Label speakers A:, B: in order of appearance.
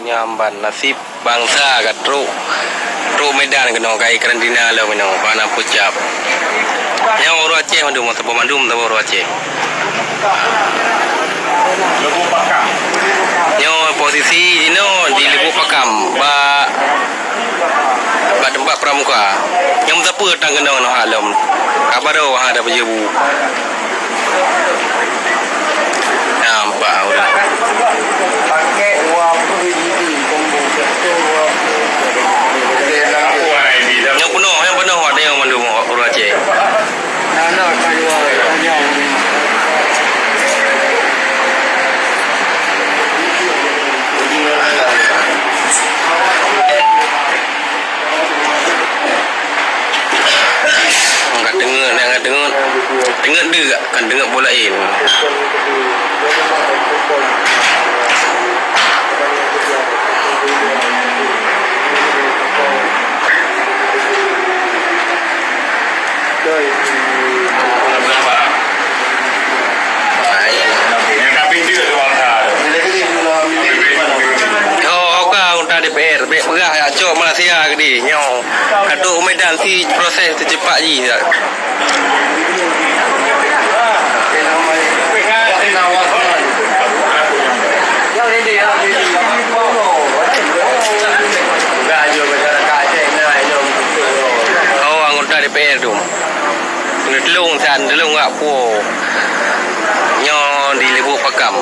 A: nyamban nasib bangsa kat Truk Medan kena kai karantina lah mino pana pucap. Yang orang Aceh mandum atau pemandum atau orang Aceh.
B: Lebu Pakam.
A: Yang posisi ini di Lebu Pakam, ba tempat pramuka. Yang siapa tang kena no alam. Kabar dah ada berjebu. Nampak udah.
C: Pakai uang PBB
A: Yang penuh ada yang mandum orang Aceh.
C: Nana kayu yang
A: Dengar dia kan dengar bola air. DPR berah ya cok Malaysia ke di nyau Datuk Medan si proses tercepat je tak. Oh anggota DPR tu telung san telung ngak po nyau di Lebu Pakam.